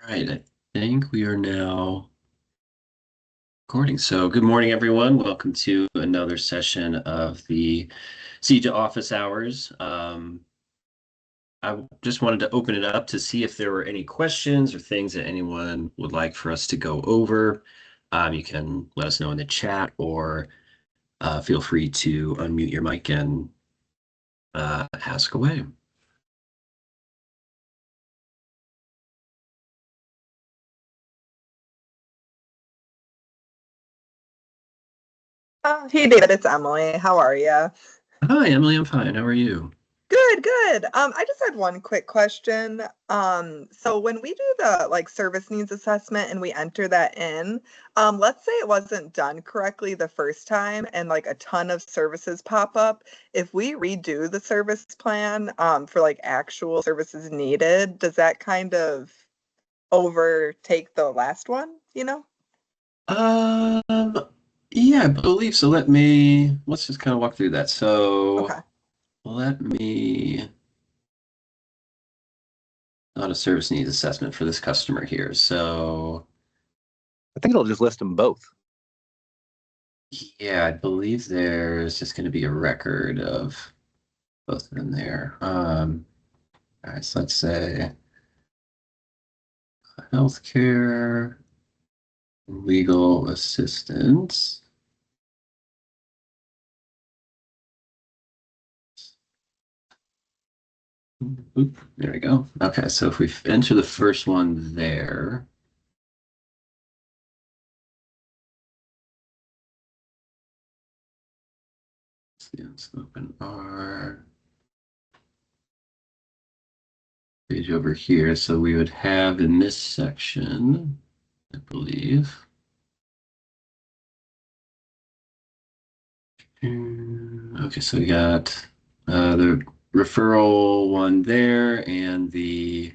Right, I think we are now recording. So good morning, everyone. Welcome to another session of the CEJA office hours. I just wanted to open it up to see if there were any questions or things that anyone would like for us to go over. You can let us know in the chat or feel free to unmute your mic and ask away. Hey David, it's Emily. How are you? Hi, Emily. I'm fine. How are you? Good, good. I just had one quick question. So when we do the service needs assessment and we enter that in, let's say it wasn't done correctly the first time and like a ton of services pop up. If we redo the service plan, for like actual services needed, does that kind of overtake the last one, you know? Um, yeah, I believe so. Let's just kind of walk through that. So Okay. let me, not a service needs assessment for this customer here. So I think it'll just list them both. yeah, I believe there's just going to be a record of both of them there. All right, so let's say healthcare, legal assistance. Oop, there we go. Okay, so if we enter the first one there, let's open our page over here. So we would have in this section, I believe. Okay, so we got the referral one there and the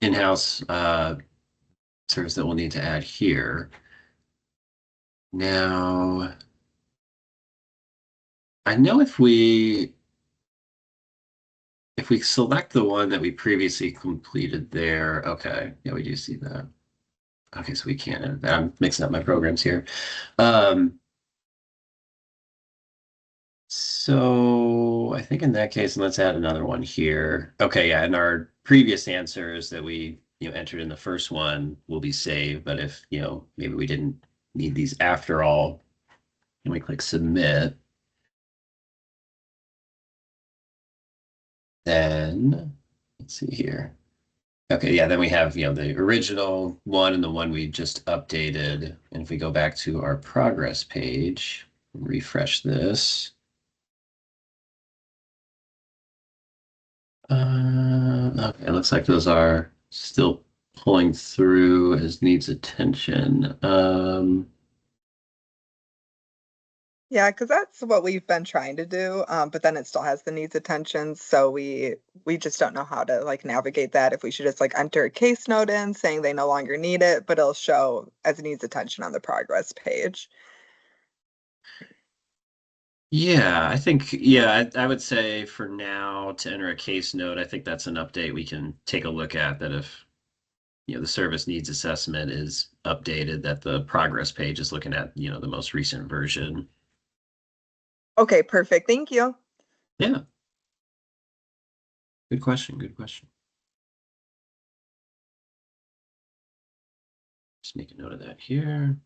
in-house service that we'll need to add here. Now, I know if we select the one that we previously completed there, okay, yeah, we do see that. Okay, so we can't edit that. I'm mixing up my programs here. So I think in that case, and let's add another one here. Okay, yeah, and our previous answers that we entered in the first one will be saved, but if maybe we didn't need these after all, and we click submit, then let's see here. Okay, yeah, then we have the original one and the one we just updated. And if we go back to our progress page, refresh this. Okay, it looks like those are still pulling through as needs attention. Yeah, because that's what we've been trying to do, but then it still has the needs attention, so we just don't know how to like navigate that. If we should just like enter a case note in saying they no longer need it, but it'll show as needs attention on the progress page. Yeah, I think, yeah, I would say for now to enter a case note, I think that's an update we can take a look at that if, the service needs assessment is updated, that the progress page is looking at, the most recent version. Okay, perfect. Thank you. Yeah. Good question. Good question. Just make a note of that here.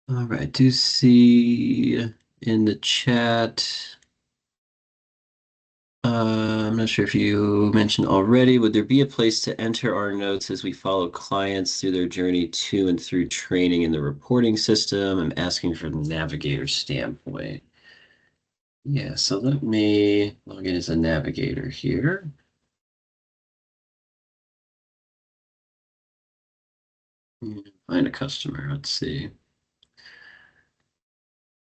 All right, do see in the chat. I'm not sure if you mentioned already, would there be a place to enter our notes as we follow clients through their journey to and through training in the reporting system? I'm asking from the navigator standpoint. Yeah, so let me log in as a navigator here. Find a customer, let's see.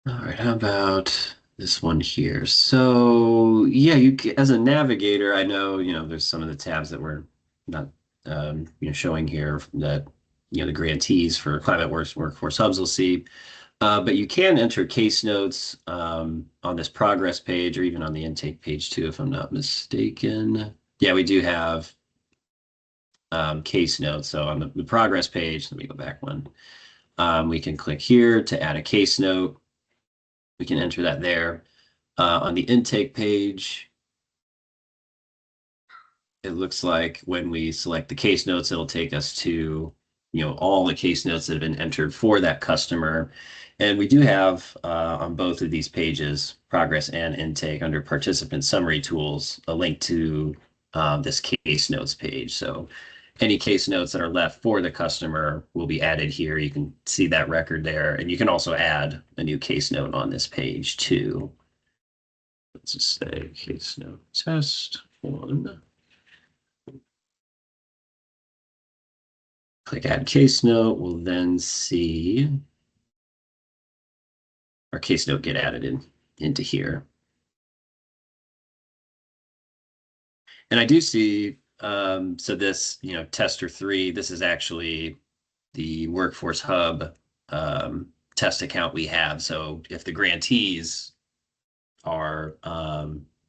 All right, how about this one here? So yeah, as a navigator, I know, there's some of the tabs that we're not showing here that the grantees for climate workforce hubs will see. But you can enter case notes on this progress page or even on the intake page too, if I'm not mistaken. Yeah, we do have case notes. So on the progress page, let me go back one. We can click here to add a case note. We can enter that there. On the intake page, it looks like when we select the case notes, it'll take us to, all the case notes that have been entered for that customer. And we do have on both of these pages, progress and intake under participant summary tools, a link to this case notes page. So any case notes that are left for the customer will be added here. You can see that record there. And you can also add a new case note on this page too. Let's just say case note test 1. Click add case note. We'll then see our case note get added into here. And I do see, so this, tester 3, this is actually the Workforce Hub test account we have. So if the grantees are,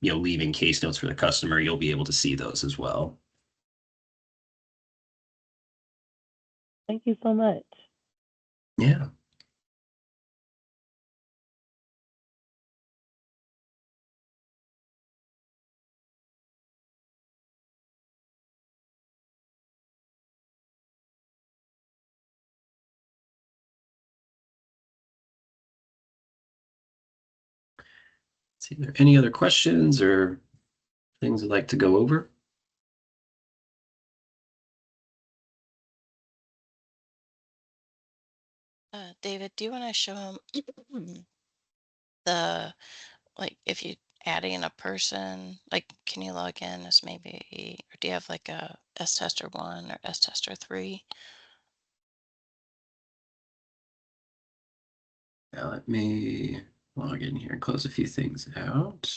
leaving case notes for the customer, you'll be able to see those as well. Thank you so much. Yeah. See, are there any other questions or things I'd like to go over? David, do you want to show him like if you adding a person, like can you log in as maybe, or do you have like a S tester 1 or S tester 3? Now let me log in here and close a few things out.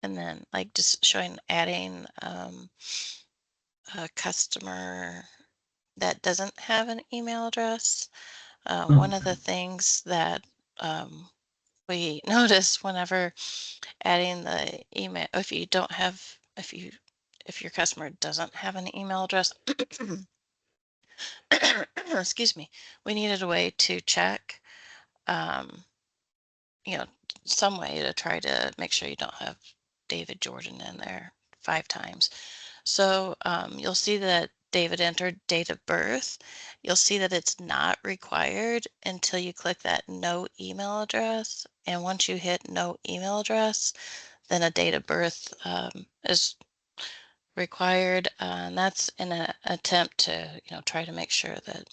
And then like just showing adding a customer that doesn't have an email address. One of the things that we notice whenever adding the email, if you don't have, if your customer doesn't have an email address, excuse me, we needed a way to check, some way to try to make sure you don't have David Jordan in there 5 times. So you'll see that David entered date of birth. You'll see that it's not required until you click that no email address. And once you hit no email address, then a date of birth is required. And that's in an attempt to, try to make sure that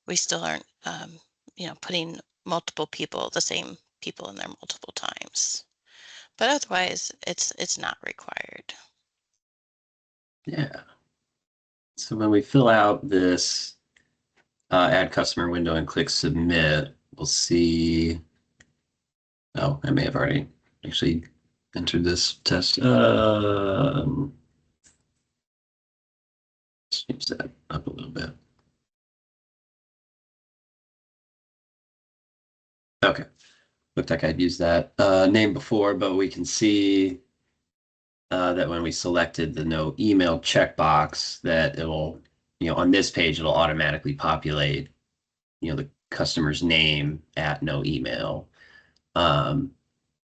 we still aren't, putting multiple people, the same people in there multiple times. But otherwise, it's not required. Yeah. So when we fill out this add customer window and click submit, we'll see. Oh, I may have already actually entered this test. Change that up a little bit. Okay. Looked like I'd used that name before, but we can see that when we selected the no email checkbox, that it'll, on this page, it'll automatically populate, the customer's name at no email. And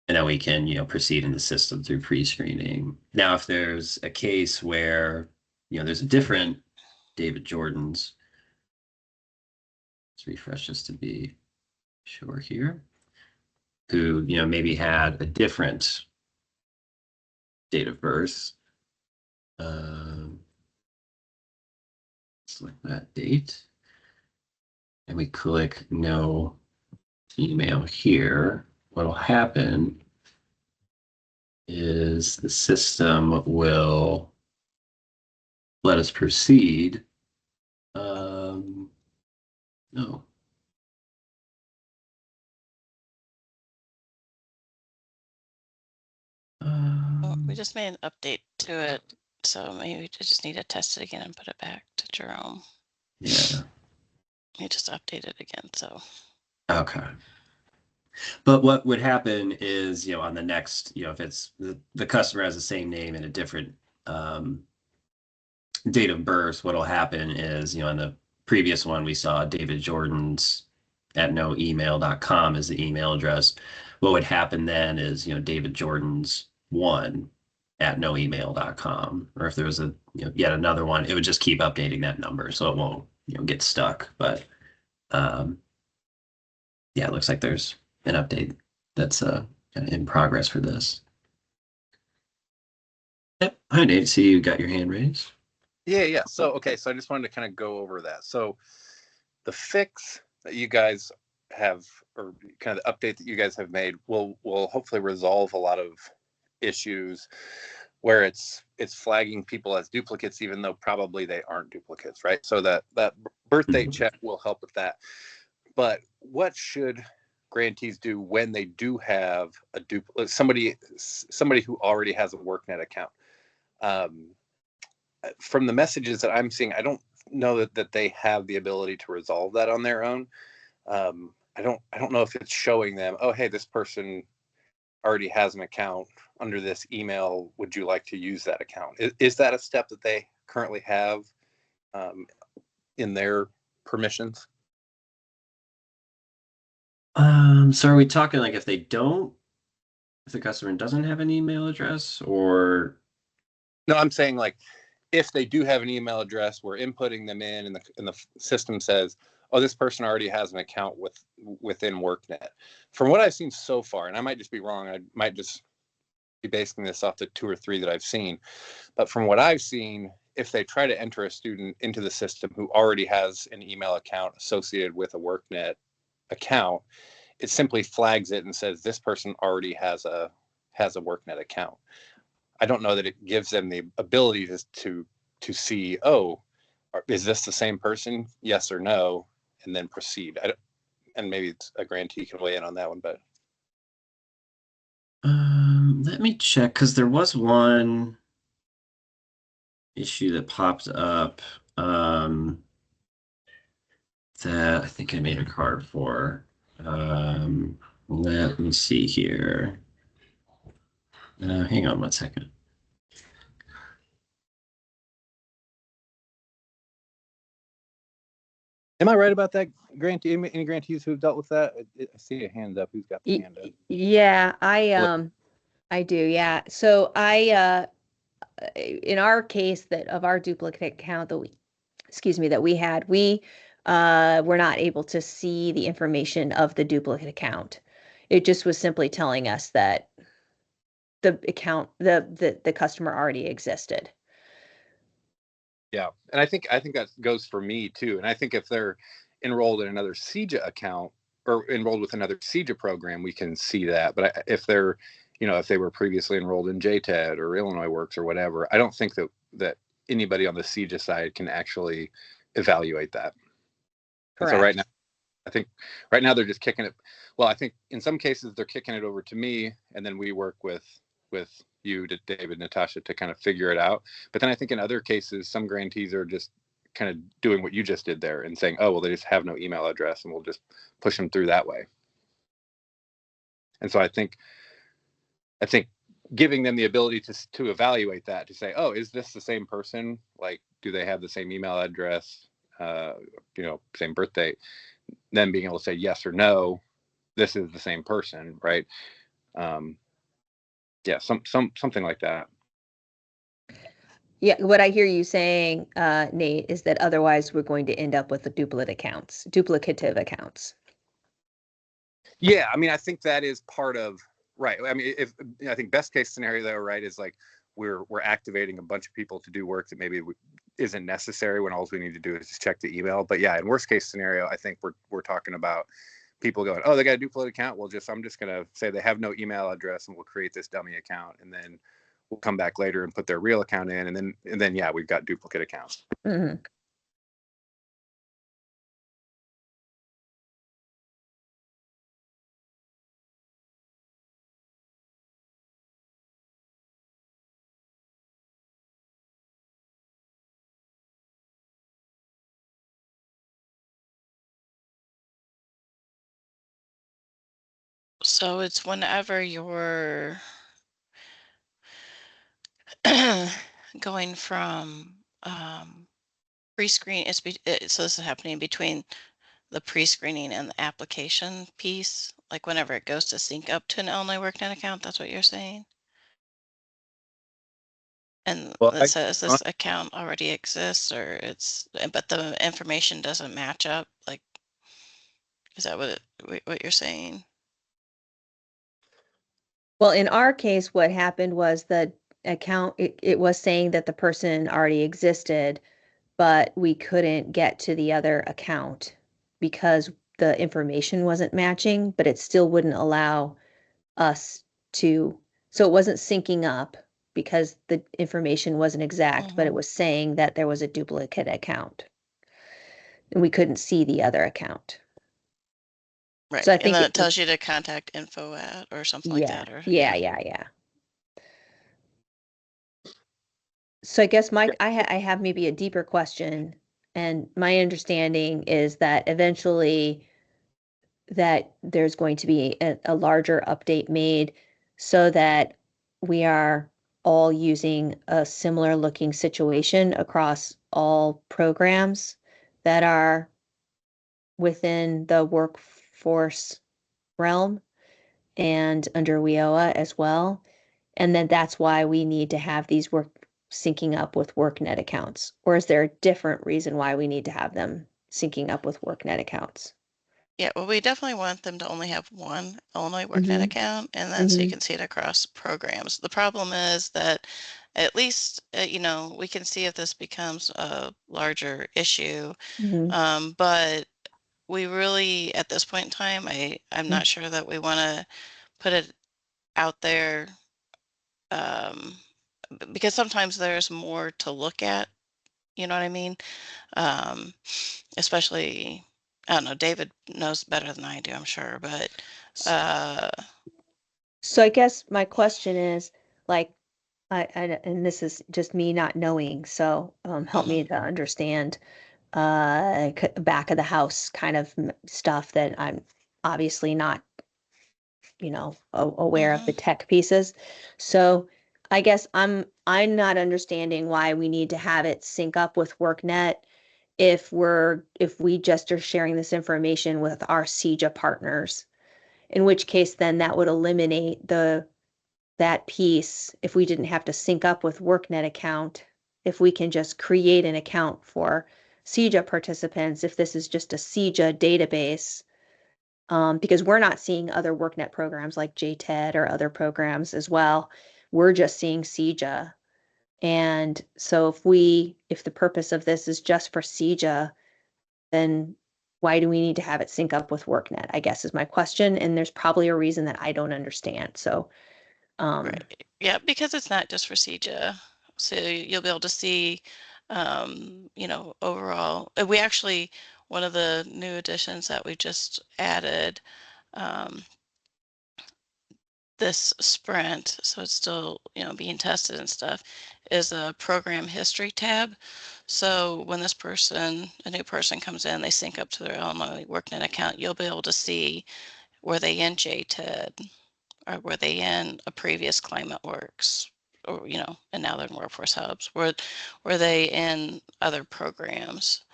then we can, proceed in the system through pre-screening. Now, if there's a case where, there's a different David Jordan's, let's refresh just to be sure here, who, maybe had a different date of birth. Select that date. And we click no email here. What'll happen is the system will let us proceed. No. Well, we just made an update to it, so maybe we just need to test it again and put it back to Jerome. Yeah. We just updated it again, so. Okay. But what would happen is, on the next, if it's the customer has the same name and a different date of birth, what'll happen is, on the previous one, we saw David Jordan's at noemail.com as the email address. What would happen then is, David Jordan's one at noemail.com. Or if there was yet another one, it would just keep updating that number so it won't, get stuck. But yeah, it looks like there's an update that's kind of in progress for this. Yep. Hi, Nate. See you got your hand raised. Yeah. So, okay. So I just wanted to kind of go over that. So the fix that you guys have, or kind of the update that you guys have made will hopefully resolve a lot of issues where it's flagging people as duplicates, even though probably they aren't duplicates, right? So that birthday check will help with that. But what should grantees do when they do have a duplicate, somebody who already has a WorkNet account? From the messages that I'm seeing, I don't know that they have the ability to resolve that on their own. I don't know if it's showing them, oh, hey, this person already has an account under this email. Would you like to use that account? Is that a step that they currently have in their permissions? So are we talking like if the customer doesn't have an email address, or? No, I'm saying like if they do have an email address, we're inputting them in, and the system says, oh, this person already has an account within WorkNet. From what I've seen so far, and I might just be wrong, I might just be basing this off the 2 or 3 that I've seen, but from what I've seen, if they try to enter a student into the system who already has an email account associated with a WorkNet account, it simply flags it and says this person already has a WorkNet account. I don't know that it gives them the ability to see, oh, is this the same person? Yes or no, and then proceed. And maybe it's a grantee can weigh in on that one, but Let me check, because there was one issue that popped up that I think I made a card for. Let me see here. Hang on one second. am I right about that, grantee? Any grantees who've dealt with that? I see a hand up. Who's got the hand up? Yeah, I do. Yeah. So in our case that of our duplicate account that we had, we were not able to see the information of the duplicate account. It just was simply telling us that the account, the customer already existed. Yeah, and I think that goes for me too. And I think if they're enrolled in another CEJA account or enrolled with another CEJA program, we can see that. But if they're, if they were previously enrolled in JTED or Illinois Works or whatever, I don't think that anybody on the CEJA side can actually evaluate that. And so right now, I think right now they're just kicking it. Well, I think in some cases they're kicking it over to me, and then we work with you, to David, Natasha, to kind of figure it out. But then I think in other cases, some grantees are just kind of doing what you just did there and saying, oh, well, they just have no email address and we'll just push them through that way. And so I think giving them the ability to evaluate that, to say, oh, is this the same person? Like, do they have the same email address, same birth date? Then being able to say yes or no, this is the same person, right? Yeah, something like that. Yeah, what I hear you saying, Nate, is that otherwise we're going to end up with the duplicative accounts. Yeah, I mean, I think that is part of, right. I mean, I think best case scenario though, right, is like we're activating a bunch of people to do work that maybe isn't necessary when all we need to do is just check the email. But yeah, in worst case scenario, I think we're talking about people going, oh, they got a duplicate account. I'm just going to say they have no email address, and we'll create this dummy account, and then we'll come back later and put their real account in, and then yeah, we've got duplicate accounts. Mm-hmm. So it's whenever you're going from pre-screen, so this is happening between the pre-screening and the application piece, like whenever it goes to sync up to an Illinois WorkNet account, that's what you're saying? And Well, it says this account already exists, or but the information doesn't match up. Like, is that what you're saying? Well, in our case, what happened was the account, it was saying that the person already existed, but we couldn't get to the other account because the information wasn't matching, but it still wouldn't allow us to, so it wasn't syncing up because the information wasn't exact, but it was saying that there was a duplicate account. And we couldn't see the other account. Right. So I And think then it tells you to contact info at or something like that. Or yeah. So I guess Mike, I have maybe a deeper question, and my understanding is that eventually that there's going to be a larger update made so that we are all using a similar looking situation across all programs that are within the workforce realm and under WIOA as well. And then that's why we need to have these work syncing up with WorkNet accounts. Or is there a different reason why we need to have them syncing up with WorkNet accounts? Yeah, well, we definitely want them to only have one Illinois WorkNet Mm-hmm. account, and then so you can see it across programs. The problem is that at least, we can see if this becomes a larger issue. Mm-hmm. But we really, at this point in time, I'm not sure that we want to put it out there, because sometimes there's more to look at, you know what I mean? Especially, I don't know, David knows better than I do, I'm sure, but So I guess my question is, like, and this is just me not knowing, so help me to understand back of the house kind of stuff that I'm obviously not, aware of the tech pieces. So I guess I'm not understanding why we need to have it sync up with WorkNet if we just are sharing this information with our CEJA partners, in which case then that would eliminate that piece if we didn't have to sync up with WorkNet account, if we can just create an account for CEJA participants, if this is just a CEJA database, because we're not seeing other WorkNet programs like JTED or other programs as well. We're just seeing CEJA. And so if the purpose of this is just for CEJA, then why do we need to have it sync up with WorkNet, I guess is my question. And there's probably a reason that I don't understand. So, right. Yeah, because it's not just for CEJA. So you'll be able to see, overall, we actually, one of the new additions that we just added, this sprint, so it's still, being tested and stuff, is a program history tab. So when a new person comes in, they sync up to their Illinois WorkNet account, you'll be able to see, were they in JTED, or were they in a previous Climate Works, or, and now they're in Workforce Hubs, were they in other programs?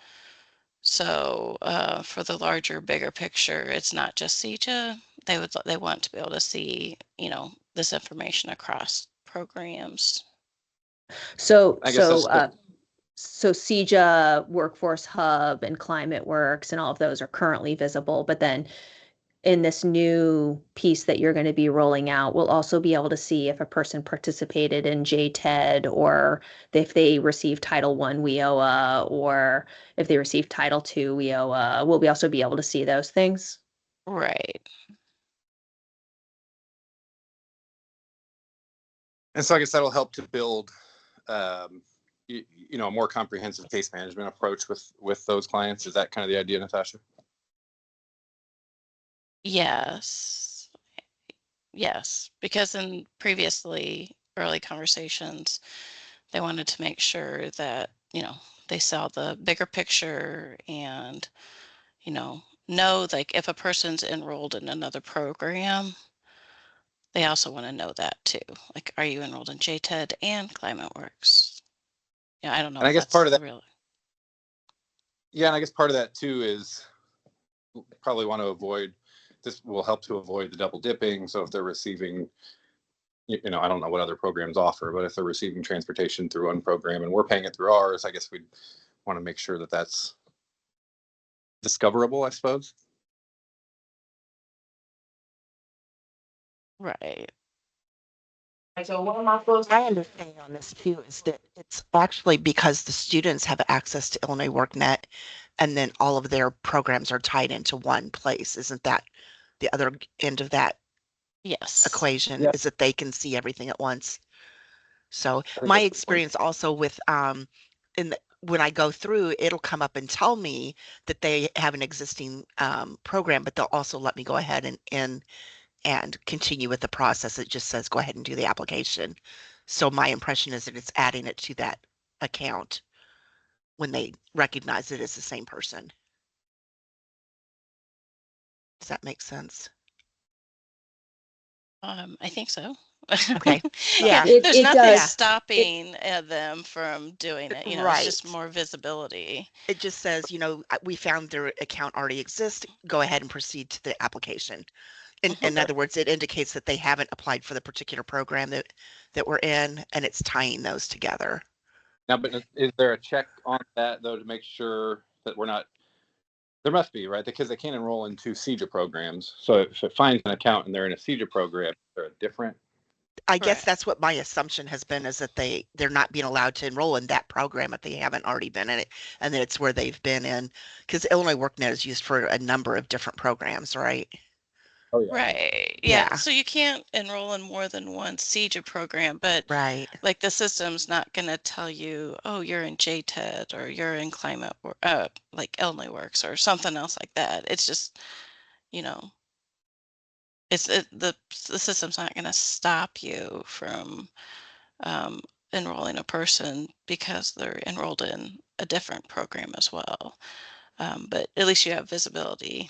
So for the larger, bigger picture, it's not just CEJA. They want to be able to see, this information across programs. so I guess so that's so CEJA, Workforce Hub, and Climate Works, and all of those are currently visible. But then in this new piece that you're going to be rolling out, we'll also be able to see if a person participated in JTED, or if they received Title I WIOA, or if they received Title II WIOA. Will we also be able to see those things? Right. And so I guess that'll help to build, you know, a more comprehensive case management approach with those clients. Is that kind of the idea, Natasha? Yes. Yes, because in previously early conversations, they wanted to make sure that, you know, they saw the bigger picture and, you know like if a person's enrolled in another program, they also want to know that too. Like, are you enrolled in JTED and ClimateWorks? Yeah, I don't know And I if guess part that's of the that, real. yeah, and I guess part of that too is probably want to avoid, this will help to avoid the double dipping. So if they're receiving, you know, I don't know what other programs offer, but if they're receiving transportation through one program and we're paying it through ours, I guess we'd want to make sure that that's discoverable, I suppose. Right. So one of my my understanding on this too is that it's actually because the students have access to Illinois WorkNet and then all of their programs are tied into one place. Isn't that the other end of that Yes. equation? Yeah. Is that they can see everything at once? So I think my that's the point. experience also with when I go through, it'll come up and tell me that they have an existing program, but they'll also let me go ahead and continue with the process. It just says, go ahead and do the application. So my impression is that it's adding it to that account when they recognize it as the same person. Does that make sense? I think so. Okay. Yeah, Yeah. there's It nothing does. stopping them from doing it. You know, it's just Right. more visibility. It just says, we found their account already exists. Go ahead and proceed to the application. In Mhm. other words, it indicates that they haven't applied for the particular program that we're in, and it's tying those together. Now, but is there a check on that though to make sure that we're not? There must be, right? Because they can't enroll in two CEJA programs. So if it finds an account and they're in a CEJA program, they're a different. I guess Correct. that's what my assumption has been, is that they're not being allowed to enroll in that program if they haven't already been in it, and then it's where they've been in, because Illinois WorkNet is used for a number of different programs, right? Oh yeah. Right. Yeah. Yeah, So you can't enroll in more than one CEJA program, but right. like the system's not going to tell you, oh, you're in JTED or you're in Climate or like Illinois Works or something else like that. It's just, you know, the system's not going to stop you from um, enrolling a person because they're enrolled in a different program as well. But at least you have visibility.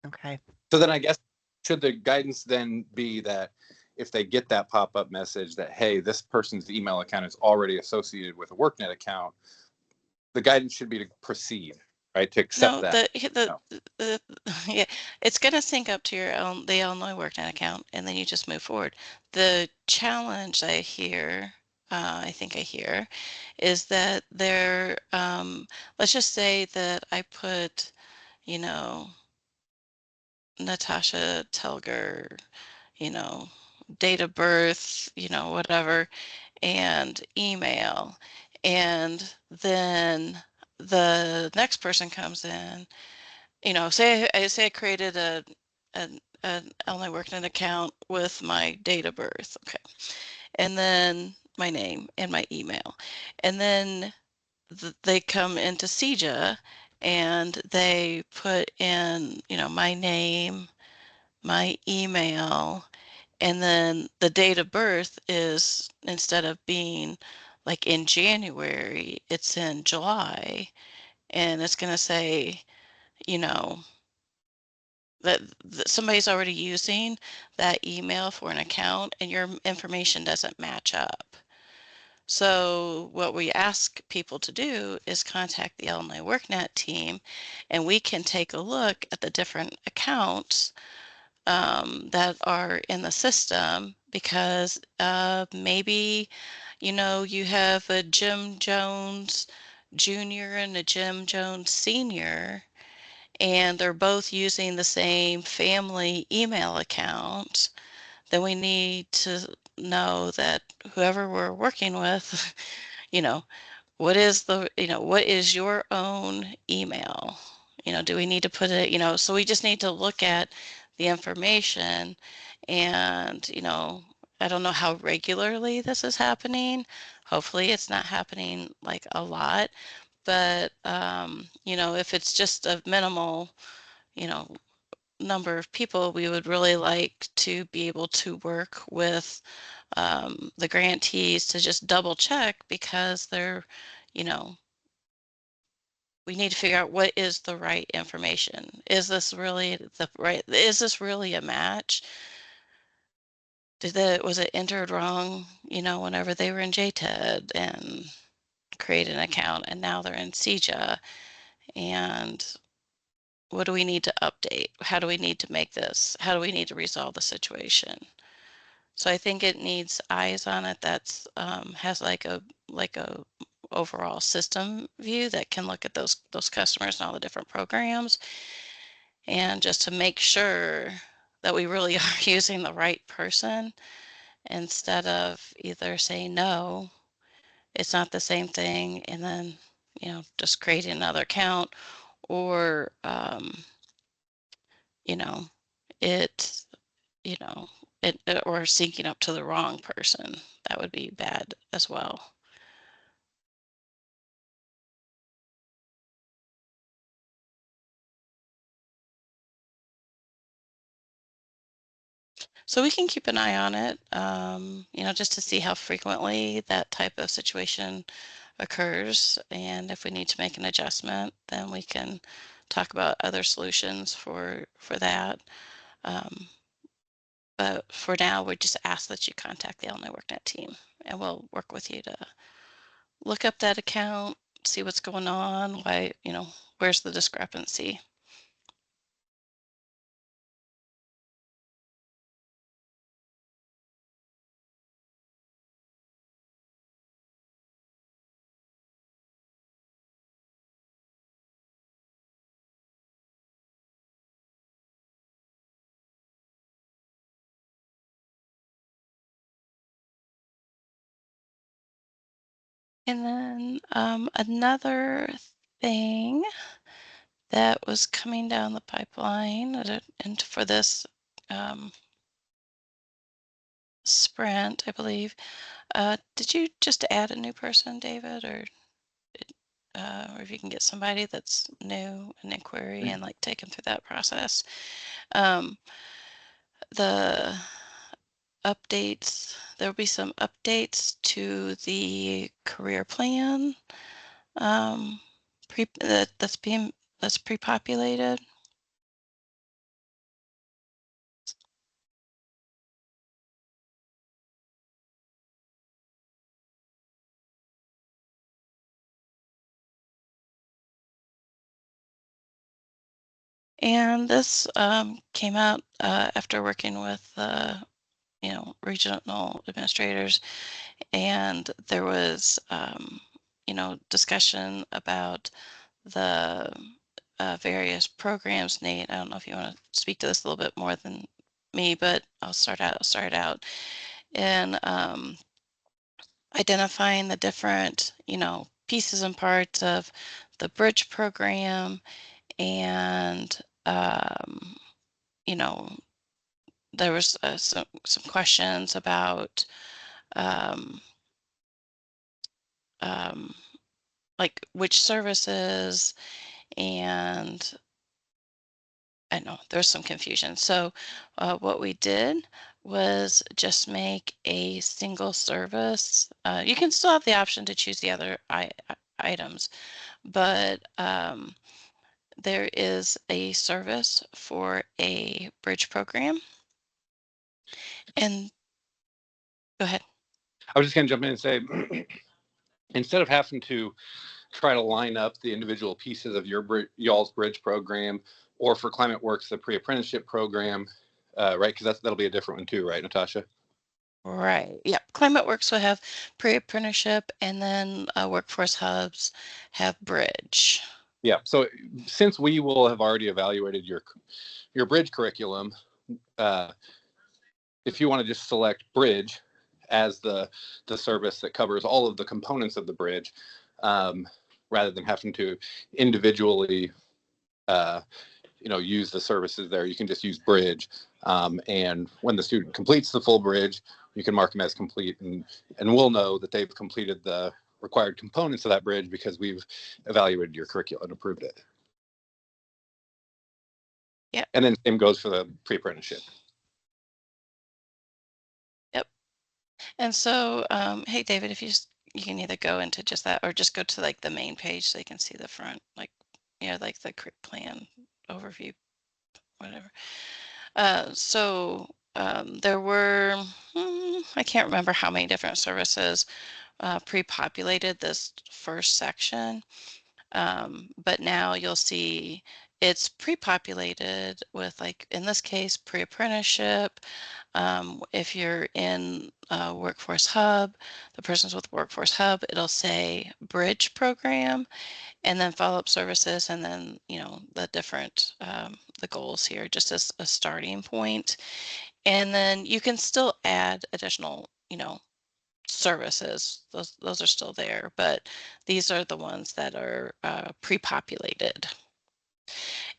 Okay. So then I guess, should the guidance then be that if they get that pop-up message that, hey, this person's email account is already associated with a WorkNet account, the guidance should be to proceed, right? To accept No, that. the, the yeah, it's going to sync up to your own the Illinois WorkNet account, and then you just move forward. The challenge I hear, I think I hear, is that they're let's just say that I put, you know, Natasha Telger, you know, date of birth, you know, whatever, and email, and then the next person comes in, you know, say I created an Illinois WorkNet account with my date of birth, okay, and then my name and my email, and then they come into CEJA and they put in, you know, my name, my email, and then the date of birth is, instead of being like in January, it's in July, and it's going to say, you know, that somebody's already using that email for an account and your information doesn't match up. So what we ask people to do is contact the Illinois WorkNet team, and we can take a look at the different accounts that are in the system, because maybe, you know, you have a Jim Jones Jr. and a Jim Jones Sr., and they're both using the same family email account. Then we need to know that whoever we're working with, you know, what is the, you know, what is your own email? do we need to put it, so we just need to look at the information and, I don't know how regularly this is happening. Hopefully it's not happening like a lot, but, if it's just a minimal, number of people, we would really like to be able to work with the grantees to just double check, because they're, you know, we need to figure out what is the right information. Is this really is this really a match? Was it entered wrong, whenever they were in JTED and created an account, and now they're in CEJA? And what do we need to update? How do we need to make this? How do we need to resolve the situation? So I think it needs eyes on it that's has like a overall system view that can look at those customers and all the different programs, and just to make sure that we really are using the right person, instead of either saying no, it's not the same thing, and then just creating another account, or you know it you know or syncing up to the wrong person. That would be bad as well. So we can keep an eye on it, just to see how frequently that type of situation occurs. And if we need to make an adjustment, then we can talk about other solutions for that. But for now, we just ask that you contact the Illinois WorkNet team, and we'll work with you to look up that account, see what's going on, why, where's the discrepancy. And then another thing that was coming down the pipeline and for this sprint, I believe. Did you just add a new person, David, or if you can get somebody that's new in inquiry and like take them through that process? The updates, there'll be some updates to the career plan that's pre-populated. And this came out after working with regional administrators, and there was discussion about the various programs. Nate, I don't know if you want to speak to this a little bit more than me, but I'll start out and identifying the different pieces and parts of the bridge program, and there was some questions about like which services, and I know there's some confusion. So what we did was just make a single service. You can still have the option to choose the other items, but there is a service for a bridge program. And go ahead. I was just going to jump in and say, instead of having to try to line up the individual pieces of y'all's bridge program, or for Climate Works, the pre-apprenticeship program, right? Because that'll be a different one too, right, Natasha? Right. Yep. Climate Works will have pre-apprenticeship, and then workforce hubs have bridge. Yeah. So since we will have already evaluated your bridge curriculum, if you want to just select bridge as the service that covers all of the components of the bridge, rather than having to individually use the services there. You can just use bridge. And when the student completes the full bridge, you can mark them as complete, and we'll know that they've completed the required components of that bridge because we've evaluated your curriculum and approved it. Yep. And then same goes for the pre-apprenticeship. Yep. And so, hey, David, if you can either go into just that or just go to like the main page so you can see the front, like, like the plan overview, whatever. So there were, I can't remember how many different services pre-populated this first section. But now you'll see it's pre-populated with, like, in this case, pre-apprenticeship. If you're in Workforce Hub, the person's with Workforce Hub, it'll say Bridge Program, and then follow-up services, and then, the different, the goals here, just as a starting point. And then you can still add additional, services. Those are still there, but these are the ones that are pre-populated.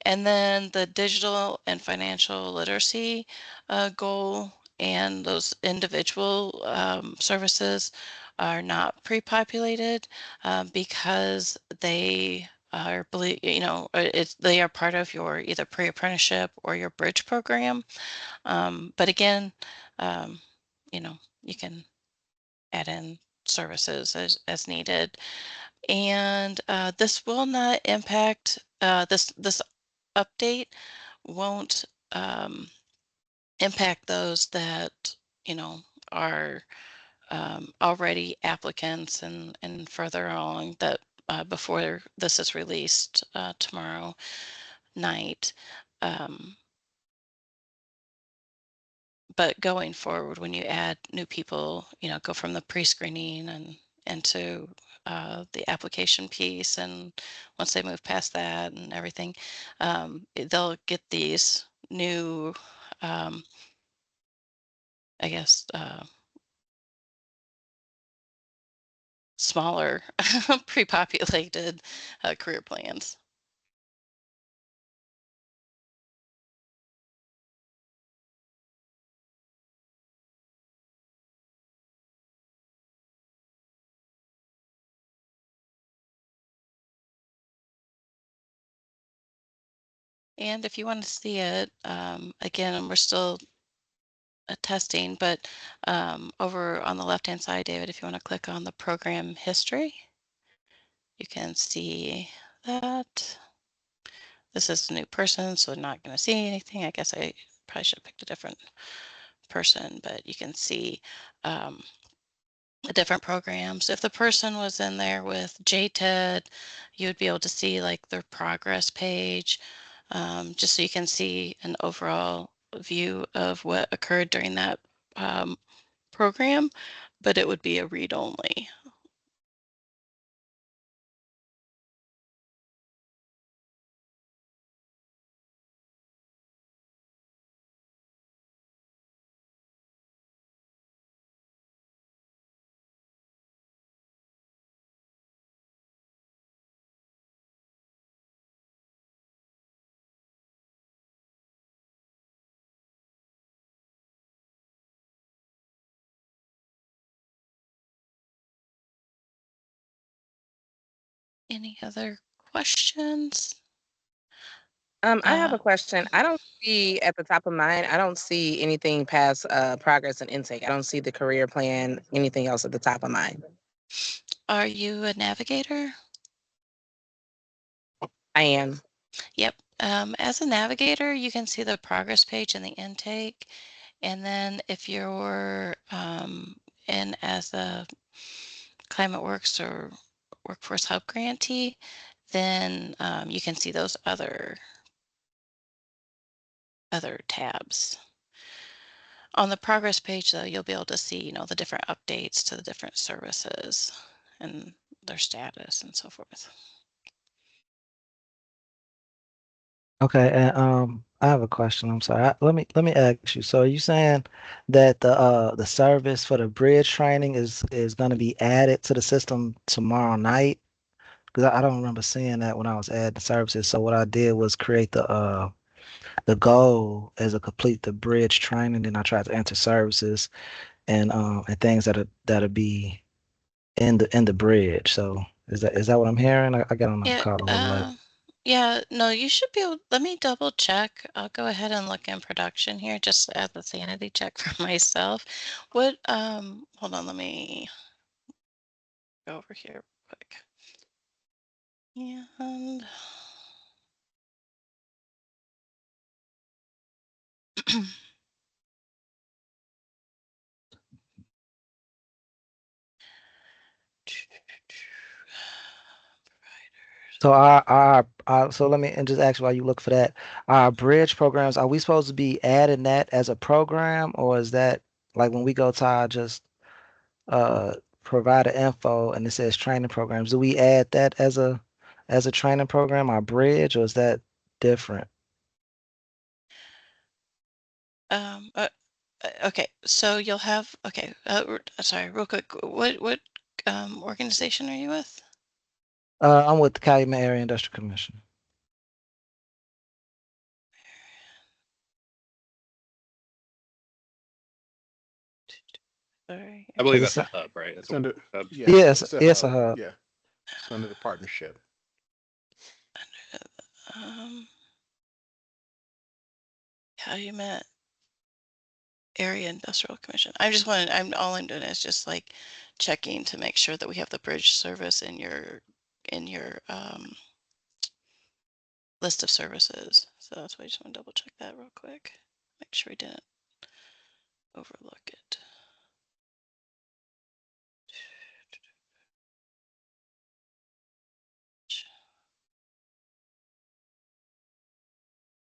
And then the digital and financial literacy goal and those individual services are not pre-populated because they are, they are part of your either pre-apprenticeship or your bridge program. But again, you can add in services as needed. And this will not impact, this update won't impact those that, are already applicants and further along that before this is released tomorrow night. But going forward, when you add new people, go from the pre-screening and into the application piece, and once they move past that and everything, they'll get these new, I guess, smaller pre-populated career plans. And if you want to see it, again, we're still testing, but over on the left-hand side, David, if you want to click on the program history, you can see that this is a new person, so they're not going to see anything. I guess I probably should have picked a different person, but you can see the different programs. If the person was in there with JTED, you would be able to see like their progress page, just so you can see an overall view of what occurred during that program, but it would be a read only. Any other questions? I have a question. I don't see at the top of mine, I don't see anything past progress and intake. I don't see the career plan, anything else at the top of mine. Are you a navigator? I am. Yep. As a navigator, you can see the progress page and the intake. And then if you're in as a Climate Works or Workforce Hub grantee, then you can see those other tabs. On the progress page, though, you'll be able to see, the different updates to the different services and their status and so forth. Okay, and I have a question. I'm sorry. Let me ask you. So are you saying that the service for the bridge training is going to be added to the system tomorrow night, because I don't remember seeing that when I was adding services. So what I did was create the goal as a complete the bridge training. Then I tried to enter services and things that'll be in the bridge. So is that what I'm hearing? I got on the Yeah, call a little late. yeah, no, you should be able, let me double check. I'll go ahead and look in production here, just as a sanity check for myself. What, hold on, let me go over here quick. And So so let me and just ask you while you look for that. Our bridge programs, are we supposed to be adding that as a program, or is that like when we go to our just provider info and it says training programs, do we add that as a training program, our bridge, or is that different? Okay, so you'll have, okay, sorry, real quick, what organization are you with? I'm with the Calumet Area Industrial Commission. Sorry. I believe Because that's a hub, right? That's It's under, hub. yeah, yes, it's a it's a hub. hub. Yeah, it's under the partnership. Um, Calumet Area Industrial Commission. All I'm doing is just like checking to make sure that we have the bridge service in your list of services. So that's why I just want to double check that real quick. Make sure we didn't overlook it.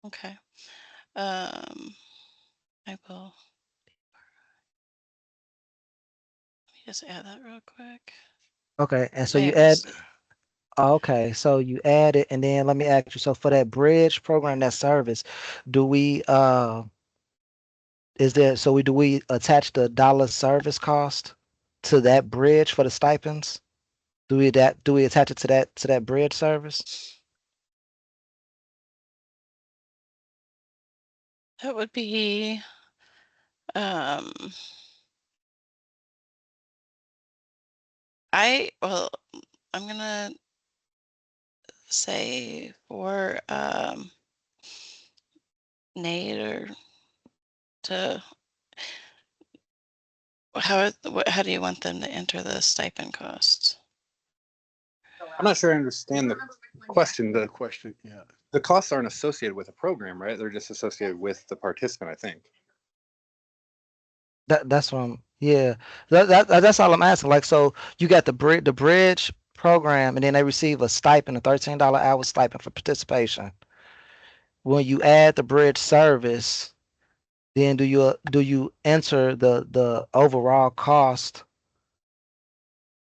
Okay. I will. Let me just add that real quick. Okay, and so you There, add. Okay, so you add it, and then let me ask you. So for that bridge program, that service, do we is there so we do we attach the dollar service cost to that bridge for the stipends? Do we attach it to that bridge service? that would be um well, I'm gonna say for Nate or to how do you want them to enter the stipend costs? I'm not sure I understand the question. The question, yeah. The costs aren't associated with a program, right? They're just associated with the participant, I think. That's what I'm. Yeah, that's all I'm asking. Like, so you got the bridge program, and then they receive a stipend, a $13 hour stipend for participation. When you add the bridge service, then do you enter the overall cost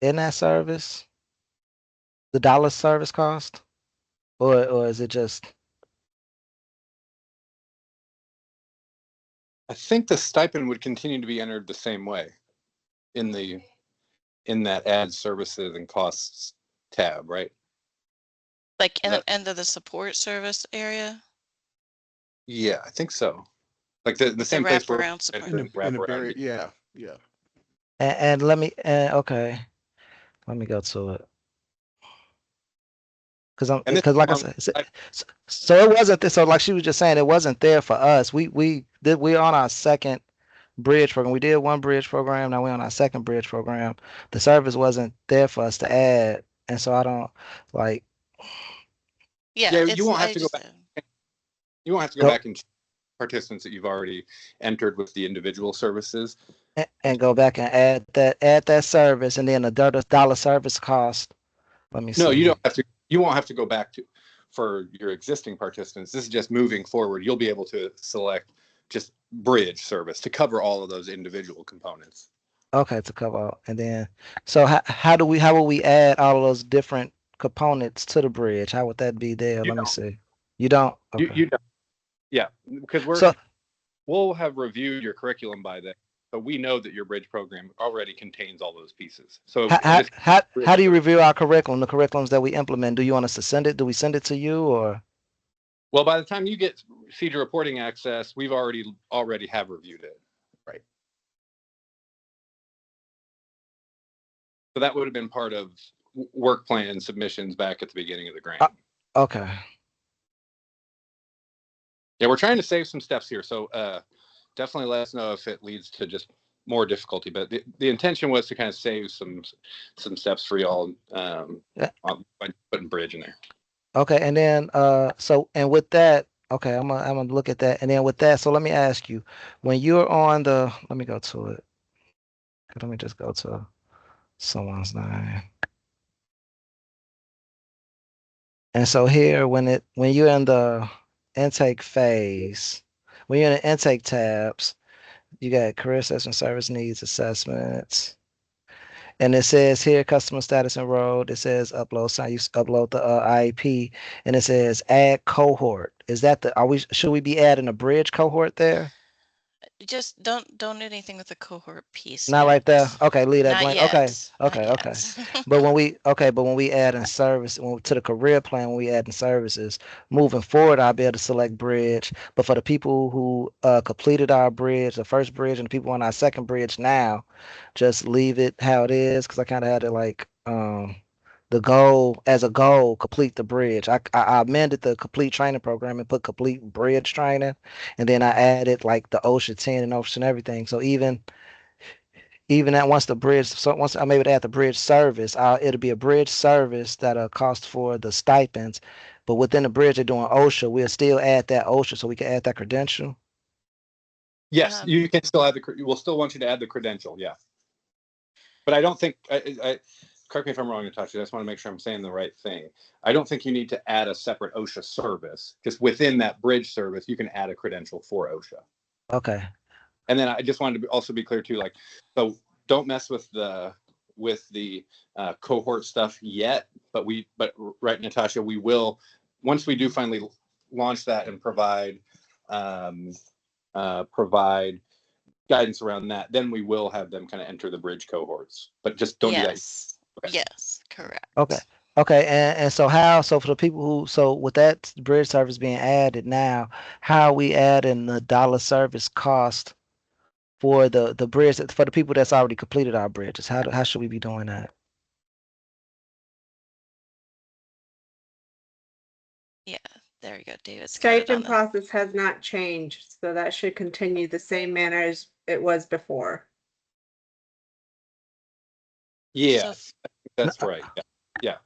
in that service, the dollar service cost, or is it just I think the stipend would continue to be entered the same way in that add services and costs tab, right? Like That, under the support service area? yeah, I think so. Like the The same place where wraparound support. In the wraparound. very, yeah, yeah. and let me okay, let me go to it And this because like I among, said, so it wasn't so like she was just saying it wasn't there for us. We're on our second bridge program. We did one bridge program. Now we're on our second bridge program. The service wasn't there for us to add, and so I don't like Yeah, yeah, you it's won't have I to go just back. You won't have to go go back and check participants that you've already entered with the individual services. and go back and add that service, and then the dollar service cost. Let me No, you see. don't have to. You won't have to go back to for your existing participants. This is just moving forward. You'll be able to select just bridge service to cover all of those individual components. Okay, to cover all. And then, so how will we add all of those different components to the bridge? How would that be there? You Let me don't. see. You don't? You Okay. you don't. Yeah, because So, we'll have reviewed your curriculum by then. So we know that your bridge program already contains all those pieces. So how do you review our curriculum, the curriculums that we implement? Do you want us to send it? Do we send it to you, or? Well, by the time you get CEJA reporting access, we've already have reviewed it. Right. So that would have been part of work plan submissions back at the beginning of the grant. Okay. Yeah, we're trying to save some steps here. So definitely let us know if it leads to just more difficulty. But the intention was to kind of save some steps for y'all by putting bridge in there. Okay, and then and with that, okay, I'm gonna look at that, and then with that, so let me ask you, when you're on the, let me go to it. Let me just go to someone's name. And so here, when you're in the intake phase, when you're in the intake tabs, you got career assessment, service needs assessments. And it says here, customer status enrolled. It says upload, so you upload the IEP, and it says add cohort. Is that should we be adding a bridge cohort there? Just don't do anything with the cohort piece Not yet. right there. Okay, leave that Not blank. yet. Okay. Not yet. But when we add in service to the career plan, when we add in services, moving forward, I'll be able to select bridge. But for the people who completed our bridge, the first bridge, and the people on our second bridge now, just leave it how it is, because I kind of had it like the goal complete the bridge. I amended the complete training program and put complete bridge training, and then I added like the OSHA 10 and OSHA and everything. So even that once I'm able to add the bridge service, it'll be a bridge service that'll cost for the stipends, but within the bridge they're doing OSHA, we'll still add that OSHA so we can add that credential. Yes, you can still add we'll still want you to add the credential, yeah. But I don't think I correct me if I'm wrong, Natasha. I just want to make sure I'm saying the right thing. I don't think you need to add a separate OSHA service. Just within that bridge service, you can add a credential for OSHA. Okay. And then I just wanted to also be clear too, like, so don't mess with the cohort stuff yet. But right, Natasha, we will, once we do finally launch that and provide guidance around that, then we will have them kind of enter the bridge cohorts. But just don't do that. Okay. Yes, correct. Okay, and so for the people with that bridge service being added now, how are we adding the dollar service cost for the bridge for the people that's already completed our bridges? How should we be doing that? Yeah, there you go, David. Stipend process has not changed, so that should continue the same manner as it was before. Yeah, that's right. Yeah.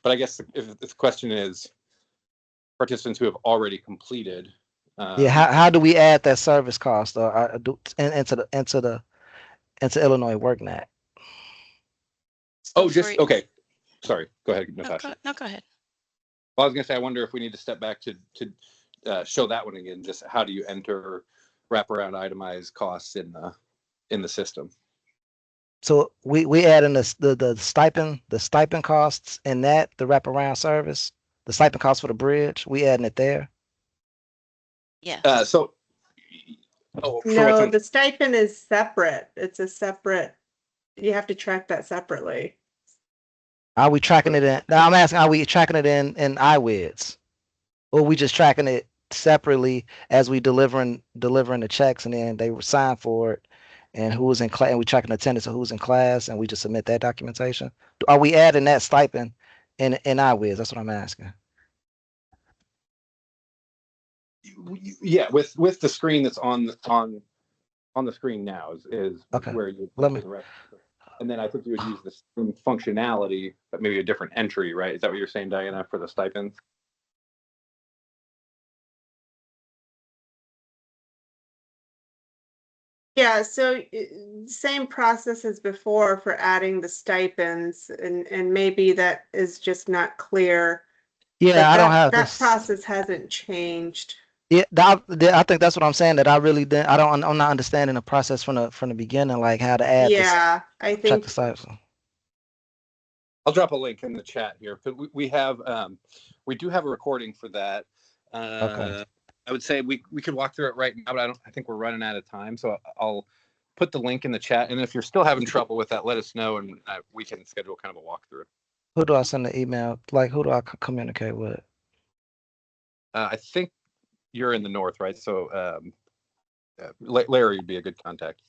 But I guess if the question is participants who have already completed. How do we add that service cost into Illinois workNet? Okay. Sorry, go ahead, Natasha. No, go ahead. Well, I was going to say, I wonder if we need to step back to show that one again. Just how do you enter wraparound itemized costs in the system? So we add in the stipend costs in that, the wraparound service, the stipend cost for the bridge. We adding it there. Yeah. No, the stipend is separate. It's a separate. You have to track that separately. Are we tracking it in? Now I'm asking, are we tracking it in iWiz, or are we just tracking it separately as we delivering the checks, and then they sign for it, and who's in class, and we tracking attendance of who's in class, and we just submit that documentation? Are we adding that stipend in iWiz? That's what I'm asking. Yeah, with the screen that's on the screen now is okay. Where you let me. And then I think you would use the same functionality, but maybe a different entry, right? Is that what you're saying, Diana, for the stipends? Yeah, so same process as before for adding the stipends, and maybe that is just not clear. Yeah, I don't have that process hasn't changed. Yeah, I think that's what I'm saying. That I really didn't. I'm not understanding the process from the beginning, like how to add. Yeah, I think. I'll drop a link in the chat here. But we do have a recording for that. Okay. I would say we could walk through it right now, but I think we're running out of time. So I'll put the link in the chat. And if you're still having trouble with that, let us know and we can schedule kind of a walkthrough. Who do I send the email? Like, who do I communicate with? I think you're in the north, right? So Larry would be a good contact.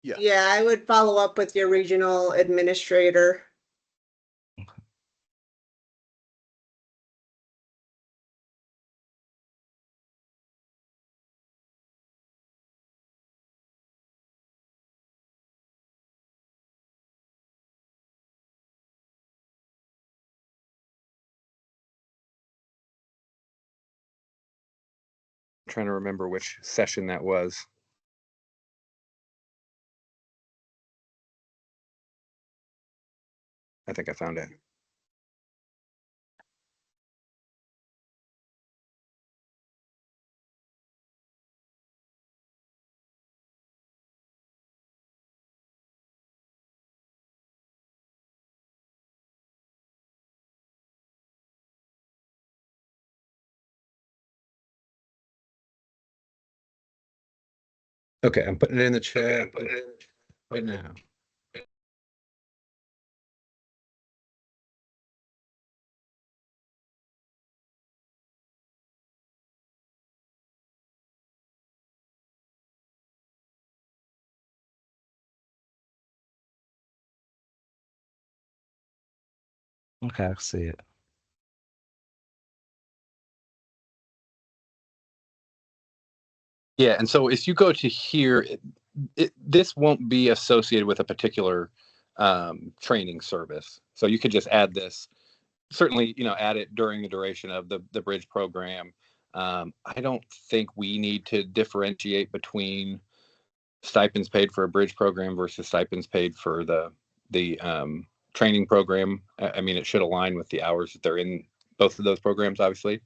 Yeah. Yeah, I would follow up with your regional administrator. I'm trying to remember which session that was. I think I found it. Okay, I'm putting it in the chat right now. Okay, I see it. Yeah, and so if you go to here, this won't be associated with a particular training service. So you could just add this. Certainly, add it during the duration of the bridge program. I don't think we need to differentiate between stipends paid for a bridge program versus stipends paid for the training program. I mean, it should align with the hours that they're in both of those programs, obviously.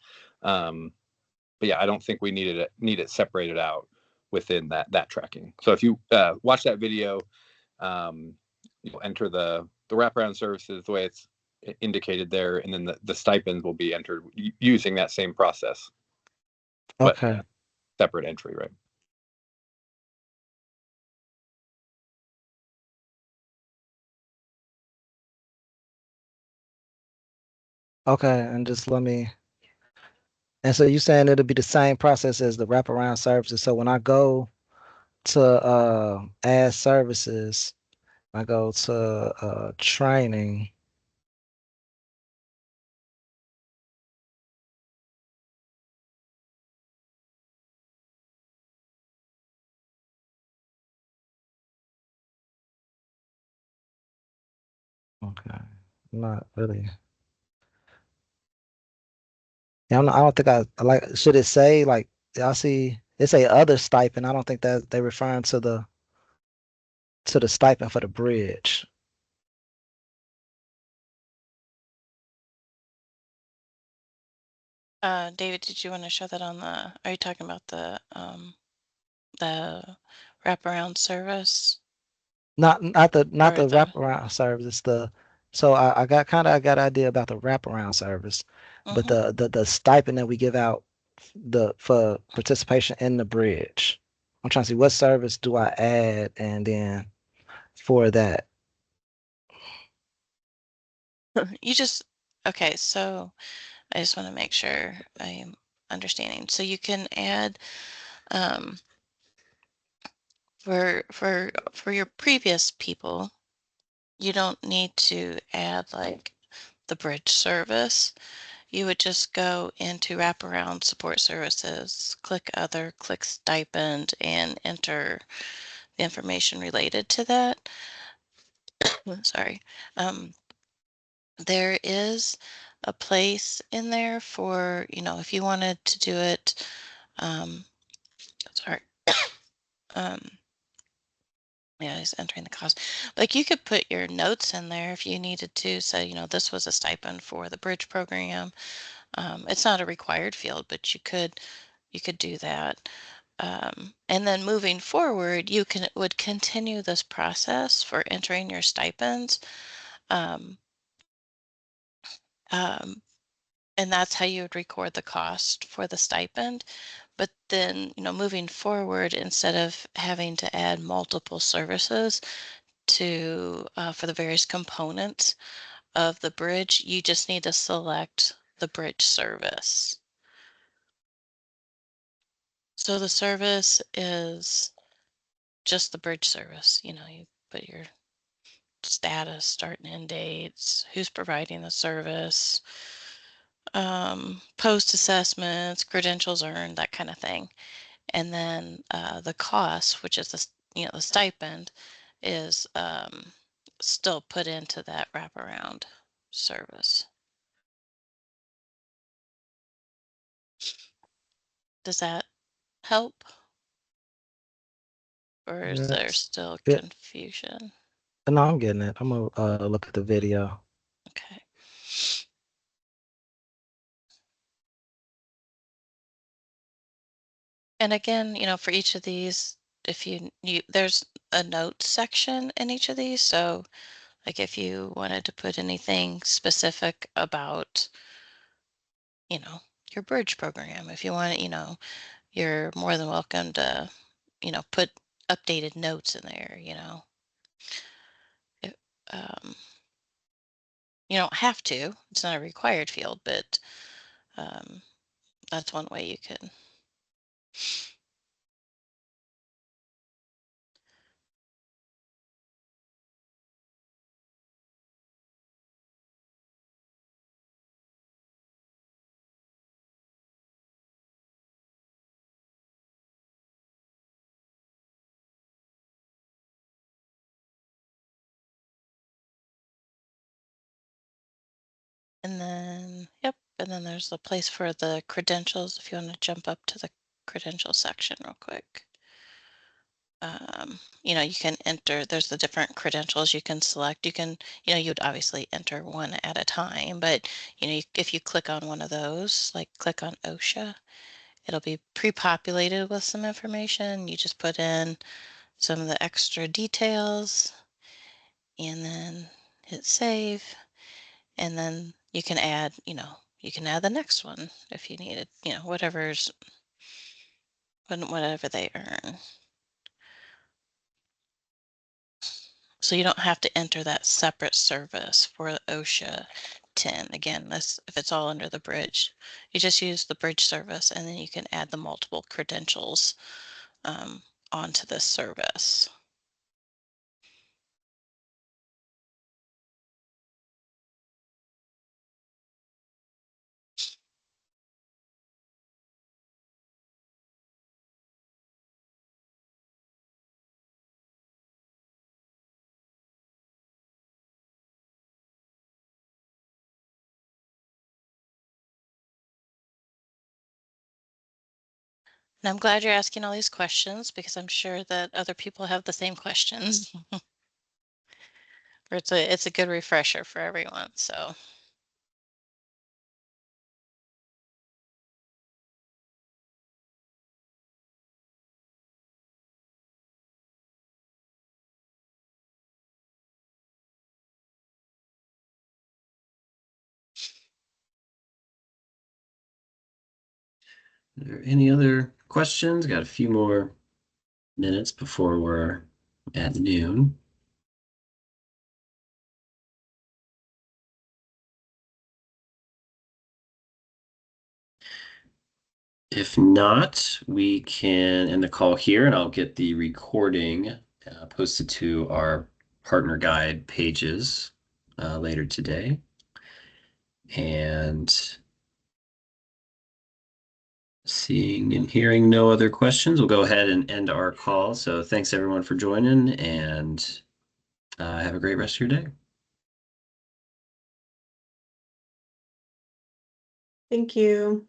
But yeah, I don't think we need it separated out within that tracking. So if you watch that video, you'll enter the wraparound services the way it's indicated there, and then the stipends will be entered using that same process. Okay. But, separate entry, right? Okay, and just let me. And so you're saying it'll be the same process as the wraparound services. So when I go to add services, I go to training. Okay, not really. Yeah, I don't think I like. Should it say like I see it say other stipend? I don't think that they're referring to the stipend for the bridge. David, did you want to show that on are you talking about the wraparound service? Not the Or the wraparound service. It's the so I got I got an idea about the wraparound service, but the stipend that we give out for participation in the bridge. I'm trying to see what service do I add and then for that. you just okay, so I just want to make sure I am understanding. So you can add for your previous people, you don't need to add like the bridge service. You would just go into wraparound support services, click other, click stipend, and enter the information related to that. Sorry. There is a place in there for, if you wanted to do it, sorry. Yeah, he's entering the cost. Like you could put your notes in there if you needed to. So, this was a stipend for the bridge program. It's not a required field, but you could do that. And then moving forward, you would continue this process for entering your stipends. Um, and that's how you would record the cost for the stipend. But then, moving forward, instead of having to add multiple services to for the various components of the bridge, you just need to select the bridge service. So the service is just the bridge service. You put your status, start and end dates, who's providing the service, post assessments, credentials earned, that kind of thing. And then the cost, which is the stipend, is still put into that wraparound service. Does that help? Or is there Yes. still Yeah. confusion? No, I'm getting it. I'm gonna look at the video. Okay. And again, for each of these, if there's a notes section in each of these. So like if you wanted to put anything specific about, your bridge program, if you want, you're more than welcome to, put updated notes in there, If, you don't have to, it's not a required field, but that's one way you can. And then, yep, and then there's the place for the credentials if you want to jump up to the credential section real quick. You can enter, there's the different credentials you can select. You can, you'd obviously enter one at a time, but, if you click on one of those, like click on OSHA, it'll be pre-populated with some information. You just put in some of the extra details and then hit save. And then you can add, you can add the next one if you need it, whatever they earn. So you don't have to enter that separate service for OSHA 10. Again, if it's all under the bridge, you just use the bridge service and then you can add the multiple credentials onto this service. And I'm glad you're asking all these questions because I'm sure that other people have the same questions. It's a good refresher for everyone. So. Are there any other questions? Got a few more minutes before we're at noon. If not, we can end the call here and I'll get the recording posted to our partner guide pages later today. And seeing and hearing no other questions, we'll go ahead and end our call. So thanks everyone for joining and have a great rest of your day. Thank you.